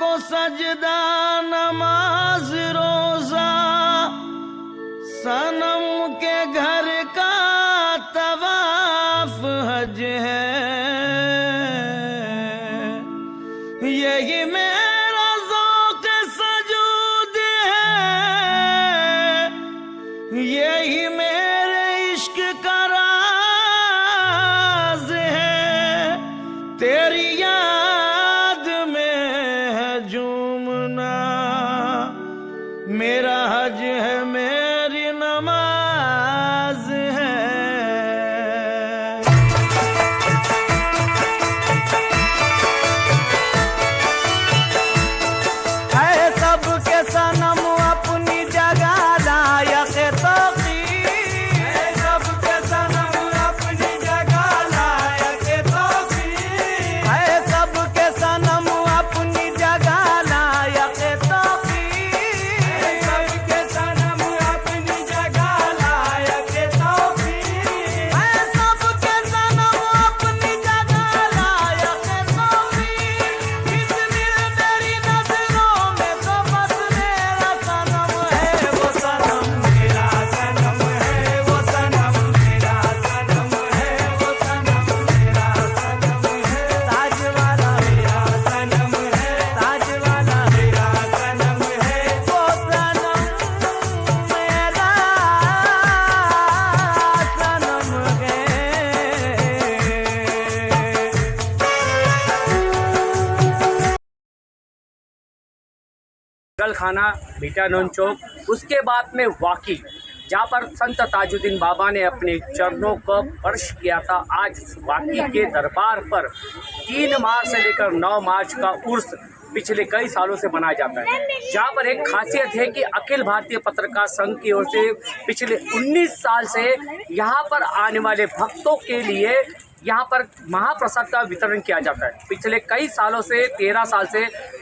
को सजदा नमाज रोजा, सनम के घर का तवाफ हज है। यही मेरा ज़ौक़ सजूद है, यही मेरे इश्क का राज है। तेरी याद में है झूमना, मेरा हज है, मेरी नमाज है। है सबके सनम अपनी जगह लायक तौक़ीर, है सबके सनम अपनी जगह लायक तौक़ीर, है सबके सनम अपनी जगह लायक तौक़ीर, है सबके सनम अपनी जगह लायक तौक़ीर, है सबके सनम अपनी जगह लायक तौक़ीर। इतनी मेरी नज़रों में तो बस मेरा सनम है, वो सनम मेरा सनम है, वो सनम मेरा सनम है, वो सनम मेरा सनम है। ताज वाला मेरा सनम है, ताज वाला मेरा सनम है, वो सनम मेरा सनम है। गल खाना बीटानोन चौक, उसके बाद में वाकी, जहाँ पर संत ताजुद्दीन बाबा ने अपने चरणों को स्पर्श किया था। आज वाकी के दरबार पर 3 मार्च से लेकर 9 मार्च का उर्स पिछले कई सालों से मनाया जाता है, जहाँ पर एक खासियत है कि अखिल भारतीय पत्रकार संघ की ओर से पिछले 19 साल से यहाँ पर आने वाले भक्तों के लिए यहाँ पर महाप्रसाद का वितरण किया जाता है। पिछले कई सालों से 13 साल से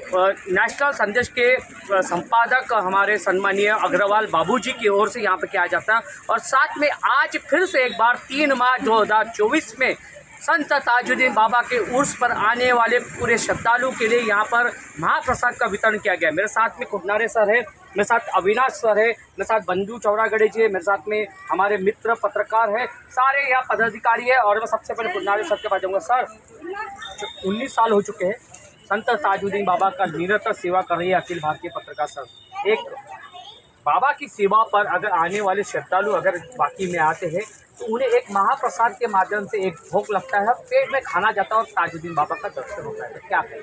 नेशनल संदेश के संपादक हमारे सम्मानीय अग्रवाल बाबूजी की ओर से यहाँ पर किया जाता है। और साथ में आज फिर से एक बार 3 मार्च 2024 में संत ताजुद्दीन बाबा के उर्स पर आने वाले पूरे श्रद्धालु के लिए यहाँ पर महाप्रसाद का वितरण किया गया है। मेरे साथ में खुदनारे सर है, मेरे साथ अविनाश सर है, मेरे साथ बंधु चौरागढ़े जी है, मेरे साथ में हमारे मित्र पत्रकार है, सारे यहाँ पदाधिकारी है। और मैं सबसे पहले खुदनारे सर के पास जाऊँगा। सर, 19 साल हो चुके हैं संत ताजुद्दीन बाबा का निरंतर सेवा कर रही है अखिल भारतीय पत्रकार संघ। एक बाबा की सेवा पर अगर आने वाले श्रद्धालु अगर वाकई में आते हैं तो उन्हें एक महाप्रसाद के माध्यम से एक भोग लगता है, पेट में खाना जाता है और ताजुद्दीन बाबा का दर्शन होता है। तो क्या कहें?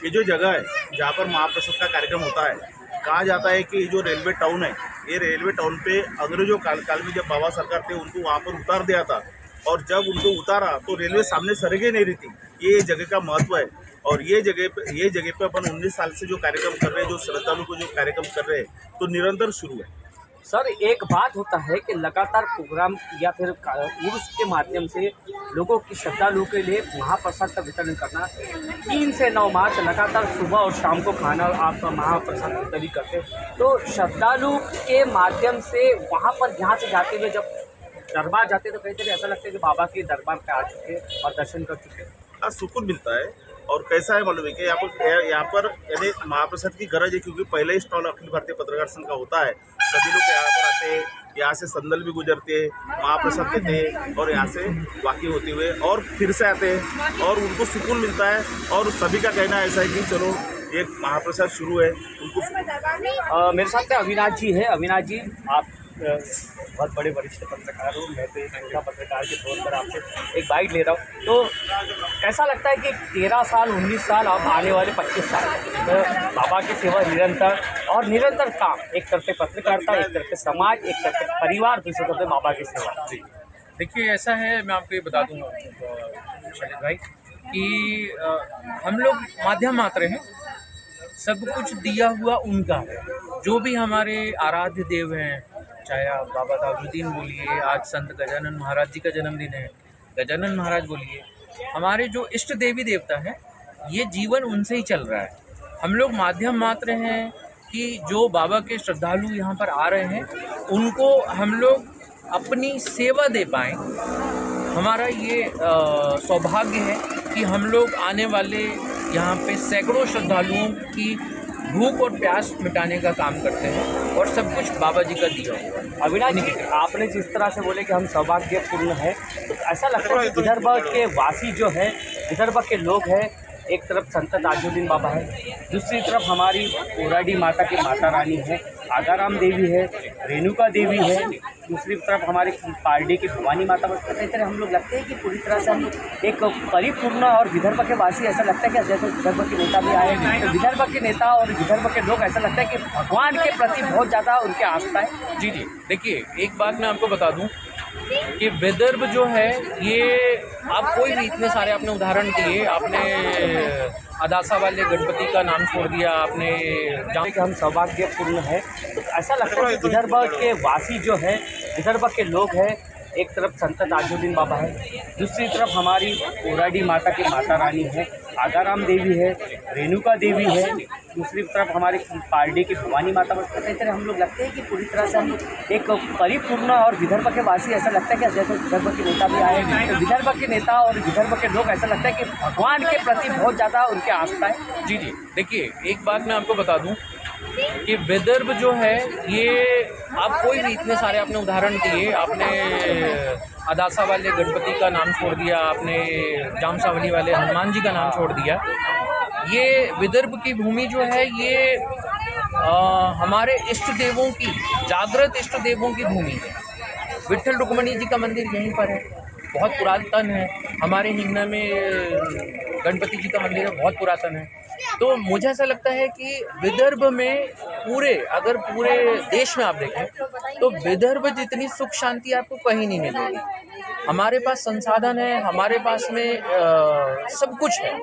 ये जो जगह है जहाँ पर महाप्रसाद का कार्यक्रम होता है, कहा जाता है कि जो रेलवे टाउन है, ये रेलवे टाउन पे अंग्रेजों काल में जब बाबा सरकार थे उनको वहाँ पर उतार दिया था। और जब उनको उतारा तो रेलवे सामने सड़कें नहीं रही थी। ये जगह का महत्व है। और ये जगह पे अपन 19 साल से जो कार्यक्रम कर रहे हैं, जो श्रद्धालु को जो कार्यक्रम कर रहे हैं, तो निरंतर शुरू है। सर, एक बात होता है कि लगातार प्रोग्राम या फिर उर्स के माध्यम से लोगों की श्रद्धालुओं के लिए महाप्रसाद का वितरण करना, 3 से 9 मार्च लगातार सुबह और शाम को खाना आप महाप्रसाद वितरण करते हैं। तो श्रद्धालु के माध्यम से वहाँ पर यहाँ से जाते हुए जब दरबार जाते हैं तो कहीं ऐसा लगता है कि बाबा के दरबार पे आ चुके और दर्शन कर चुके हैं। हाँ, सुकून मिलता है। और कैसा है मालूम है कि यहाँ पर यानी महाप्रसाद की गरज है, क्योंकि पहले ही स्टॉल अखिल भारतीय पत्रकार संघ का होता है। सभी लोग यहाँ पर आते हैं, यहाँ से संदल भी गुजरते हैं, महाप्रसाद लेते हैं और यहाँ से वाकई होते हुए और फिर से आते हैं और उनको सुकून मिलता है। और सभी का कहना ऐसा है कि चलो एक महाप्रसाद शुरू है उनको। मेरे साथ में अविनाश जी है। अविनाश जी, आप बहुत बड़े वरिष्ठ पत्रकार हो, मैं तो एक छोटा पत्रकार के तौर पर आपसे एक बाइट ले रहा हूँ। तो कैसा लगता है कि 13 साल 19 साल अब आने वाले 25 साल तो बाबा की सेवा निरंतर काम, एक तरफ पत्रकारिता, एक तरफ समाज, एक तरफ परिवार, दूसरी तरफ बाबा की सेवा। देखिए, ऐसा है, मैं आपको ये बता दूँ शैलेश भाई कि हम लोग माध्यम मात्र हैं, सब कुछ दिया हुआ उनका है। जो भी हमारे आराध्य देव हैं, चाहे आप बाबा ताजुद्दीन बोलिए, आज संत गजानन महाराज जी का जन्मदिन है, गजानन महाराज बोलिए, हमारे जो इष्ट देवी देवता हैं, ये जीवन उनसे ही चल रहा है। हम लोग माध्यम मात्र हैं कि जो बाबा के श्रद्धालु यहाँ पर आ रहे हैं उनको हम लोग अपनी सेवा दे पाएँ। हमारा ये सौभाग्य है कि हम लोग आने वाले यहाँ पे सैकड़ों श्रद्धालुओं की भूख और प्यास मिटाने का काम करते हैं और सब कुछ बाबा जी का दिया हुआ है। अविनाश जी, आपने जिस तरह से बोले कि हम सौभाग्यपूर्ण हैं, तो ऐसा लगता है कि विदर्भ के वासी जो है, विदर्भ के लोग हैं, एक तरफ संत ताजुद्दीन बाबा है, दूसरी तरफ हमारी कोराडी माता की माता रानी है, आगाराम देवी है, रेणुका देवी है, दूसरी तरफ हमारी पारडी की भवानी माता बसते हैं। इस तरह हम लोग लगते हैं कि पूरी तरह से हम एक परिपूर्ण और विदर्भ के वासी, ऐसा लगता है कि जैसे विदर्भ के नेता भी आए, तो विदर्भ के नेता और विदर्भ के लोग ऐसा लगता है कि भगवान के प्रति बहुत ज़्यादा उनकी आस्था है। जी जी, देखिए एक बात मैं आपको बता दूं कि विदर्भ जो है ये, आप कोई भी इतने सारे आपने उदाहरण दिए, आपने अदासा वाले गणपति का नाम छोड़ दिया, आपने जहाँ कि हम सौभाग्यपूर्ण हैं, तो ऐसा लगता है कि विदर्भ के वासी जो है, विदर्भ के लोग हैं, एक तरफ संत ताजुद्दीन बाबा है, दूसरी तरफ हमारी कोराडी माता की माता रानी है, आगाराम देवी है, रेणुका देवी है, दूसरी तरफ हमारी पारडी की भवानी माता बसते हैं। इस तरह हम लोग लगते हैं कि पूरी तरह से हम एक परिपूर्ण और विदर्भ के वासी, ऐसा लगता है कि जैसे विदर्भ के नेता भी आए, तो विदर्भ के नेता और विदर्भ के लोग ऐसा लगता है कि भगवान के प्रति बहुत ज़्यादा उनकी आस्था है। जी जी, देखिए एक बात मैं आपको बता दूं कि विदर्भ जो है ये, आप कोई भी इतने सारे आपने उदाहरण दिए, आपने अदासा वाले गणपति का नाम छोड़ दिया, आपने जामसावली वाले हनुमान जी का नाम छोड़ दिया। ये विदर्भ की भूमि जो है ये हमारे इष्ट देवों की, जागृत इष्ट देवों की भूमि है। विट्ठल रुक्मणी जी का मंदिर यहीं पर है, बहुत पुरातन है। हमारे हिंगना में गणपति जी का मंदिर है, बहुत पुरातन है। तो मुझे ऐसा लगता है कि विदर्भ में अगर पूरे देश में आप देखें तो विदर्भ जितनी सुख शांति आपको कहीं नहीं मिलेगी। हमारे पास संसाधन है, हमारे पास में सब कुछ है।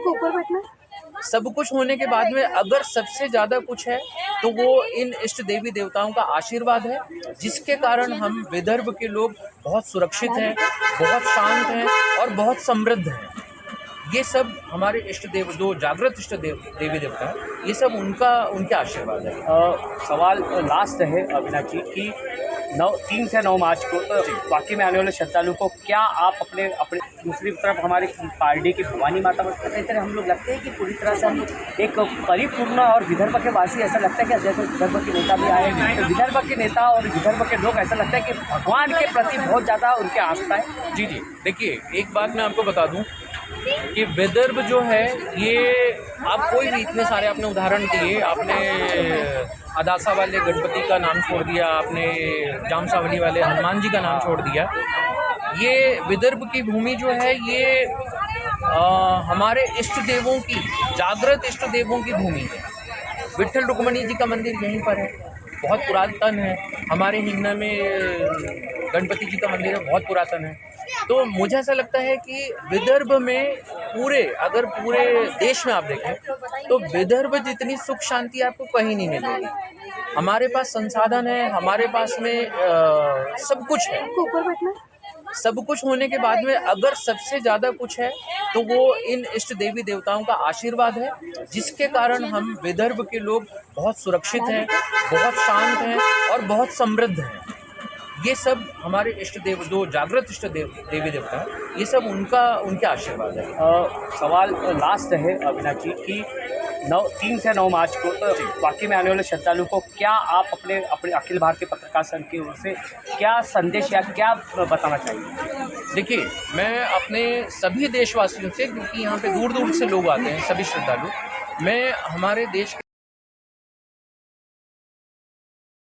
सब कुछ होने के बाद में अगर सबसे ज़्यादा कुछ है तो वो इन इष्ट देवी देवताओं का आशीर्वाद है, जिसके कारण हम विदर्भ के लोग बहुत सुरक्षित हैं, बहुत शांत हैं और बहुत समृद्ध हैं। ये सब हमारे इष्ट देव, जो जागृत इष्ट देवी देवता है, ये सब उनके आशीर्वाद है। सवाल लास्ट है अविनाश जी कि 3 से 9 मार्च को वाकई में आने वाले श्रद्धालु को क्या आप अपने दूसरी तरफ हमारी पारडी की भवानी माता बसते हैं। इस तरह हम लोग लगते हैं कि पूरी तरह से हम एक परिपूर्ण और विदर्भ के वासी, ऐसा लगता है कि जैसे विदर्भ के नेता भी आए, तो विदर्भ के नेता और विदर्भ के लोग ऐसा लगता है कि भगवान के प्रति बहुत ज़्यादा उनकी आस्था है। जी जी, देखिए एक बात मैं आपको बता दूं कि विदर्भ जो है ये, आप कोई भी इतने सारे आपने उदाहरण दिए, आपने अदासा वाले गणपति का नाम छोड़ दिया, आपने जामसावली वाले हनुमान जी का नाम छोड़ दिया। ये विदर्भ की भूमि जो है ये हमारे इष्ट देवों की, जागृत इष्ट देवों की भूमि है। विट्ठल रुक्मणी जी का मंदिर यहीं पर है, बहुत पुरातन है। हमारे हिंगना में गणपति जी का मंदिर है, बहुत पुरातन है। तो मुझे ऐसा लगता है कि विदर्भ में अगर पूरे देश में आप देखें तो विदर्भ जितनी सुख शांति आपको कहीं नहीं मिलेगी। हमारे पास संसाधन है, हमारे पास में सब कुछ है। सब कुछ होने के बाद में अगर सबसे ज़्यादा कुछ है तो वो इन इष्ट देवी देवताओं का आशीर्वाद है, जिसके कारण हम विदर्भ के लोग बहुत सुरक्षित हैं, बहुत शांत हैं और बहुत समृद्ध हैं। ये सब हमारे इष्ट देव, जो जागृत इष्ट देवी देवता है, ये सब उनके आशीर्वाद है। सवाल लास्ट है अविनाश जी कि 3 से 9 मार्च को वाकई में आने वाले श्रद्धालु को क्या आप अपने अखिल भारतीय पत्रकार संघ की ओर से क्या संदेश या क्या बताना चाहिए। देखिए, मैं अपने सभी देशवासियों से, क्योंकि यहाँ पे दूर दूर से लोग आते हैं, सभी श्रद्धालु, मैं हमारे देश